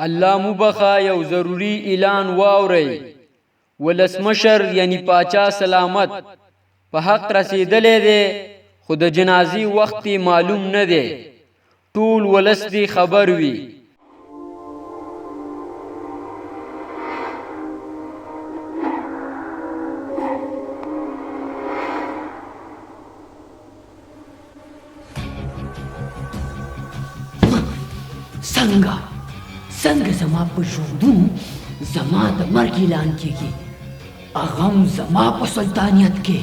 الله مبخا یو ضروری اعلان واوري ولسمشر یعنی پاچا سلامت په حق رسیدلې ده خو د جنازي وخت معلوم نه ده ټول ولس دی خبر وي څنګه زما په ژوندون زما د مرګ اعلان کېږي هغه هم زما په سلطانیت کې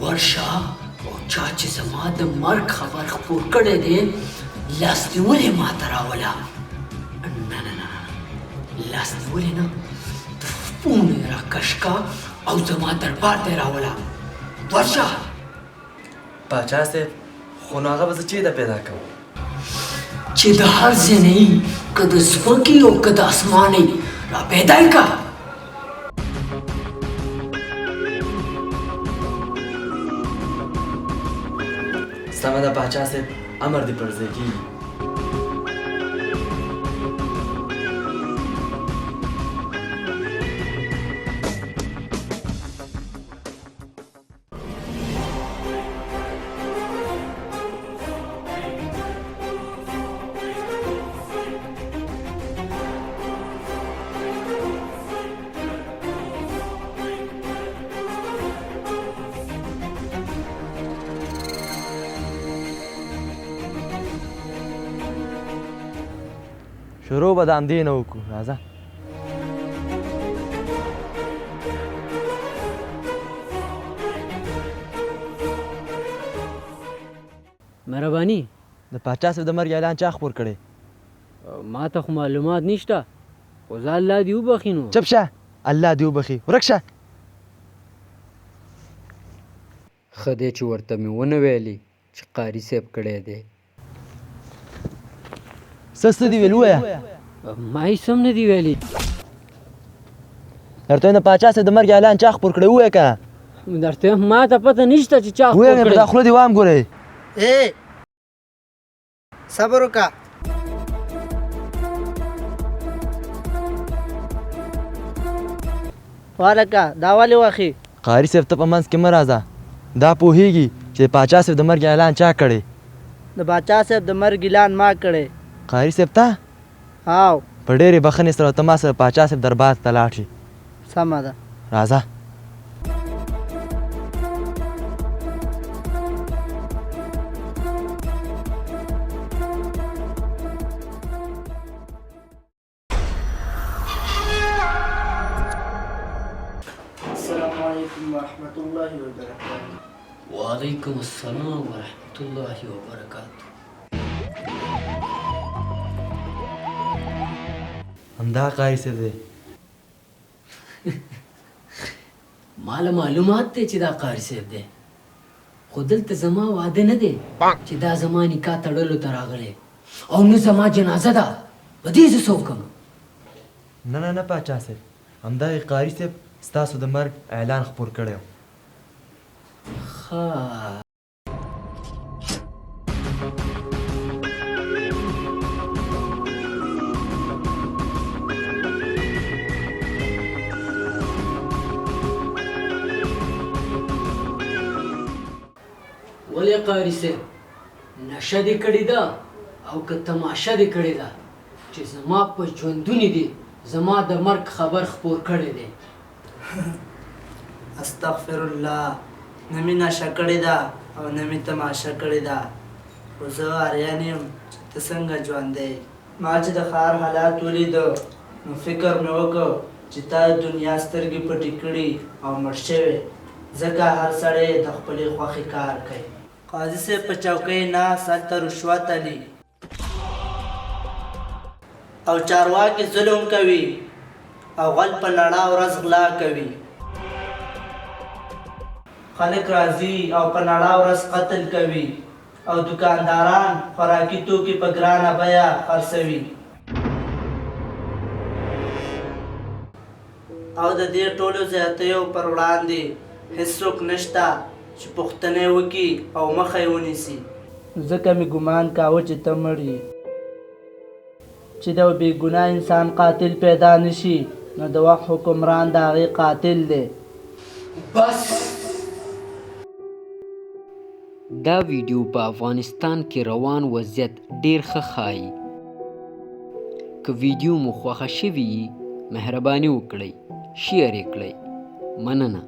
ورشه او چا چې زما د مرګ خبر خپور کړی دی لاس دې ولې ماته راوله نه لاس دې ولې نه پونه یې راکش کا او زما دربار ته یې راوله ورشه پاچا صاحب خو نو هغه به زه چېرته پیدا کوم چې د هر ځای نه یي که د ځمکې او که د اسمان یي را پیدا یې که سمه ده پاچا صاحب امر دې پر ځای کېږي شروع به د همدې نه وکړو راځه مهرباني د پاچا صاحب د مرګ اعلان چا خپور کړی ما ته خو معلومات نشته خو زه الله دې وبخي نو چپ شه الله دې وبخي ورک شه ښه دی چې ورته مې ونه ویلي چې قاري صاحب کړی دی څه دې ویل ووایه ما هېڅ هم نه دي ویلي درته وایم د پاچا صاحب د مرګ اعلان چا خپور کړی ووایه که درته وایم ما ته پته نشته چې چا خپور ووایه مې په دا خوله دې وام ګورئ صبر وکړه والکه دا ولې واخې قاري صاحب ته په منځ کې مه راځه دا پوهېږي چې د پاچا صاحب د مرګ اعلان چا کړی د باچا صاحب د مرګ اعلان ما کړی قاري صاحب ته هاو په ډېرې بښنې سره ته ما سره پاچا صاحب دربار ته لاړ شي سمه ده راځه السلام علیکم ورحمت الله وبرکاته وعلیکم السلام ورحمت الله وبرکاته همدا قاري صاحب دی ماله معلومات دی چې دا قاري صاحب دی خو دلته زما واده نه دی چې دا زما نکاح تړلو ته راغلی او نه زما جنازه ده په دې زه څه وکړم نه پاچا صاحب همدغې قاري صاحب ستاسو د مرګ اعلان خپور کړی و ښه ولې قاري صاحب نشه دې کړې ده او که تماشه دې کړې ده چې زما په ژوندوني دي زما د مرګ خبر خپور کړی دی استغفر الله نه مې نشه کړې ده او نه مې تماشه کړې ده خو زه اریان یم چې ته څنګه ژوندی ما چې د ښار حالات ولیدو نو فکر مې وکړ چې تا د دنیا سترګې پټې کړي او مړ شوې ځکه هر سړی د خپلې خوښې کار کوي قاضي صاحب په چوکۍ ناست هلته رشوت علي او چارواکي ظلم کوي او غل په نړه ورځ غلا کوي خلک راځي او په نړه ورځ قتل کوي او دکانداران خوراکي توکي په ګرانه بیه خرڅوي او د دې ټولو زیاتیو پر وړاندې هیڅوک نشته چې پوښتنې وکړي او مخه یې ونیسي ځکه مې ګمان کاوه چې ته مړ یې چې د یو بېګناه انسان قاتل پیدا نشي نو د وخت حکمران د هغې قاتل دی. بس دا ویډیو په افغانستان کې روان وضعیت ډیر ښه ښایي. که ویډیو مو خوښه شوي وي مهرباني وکړئ شیر یې کړئ. مننه.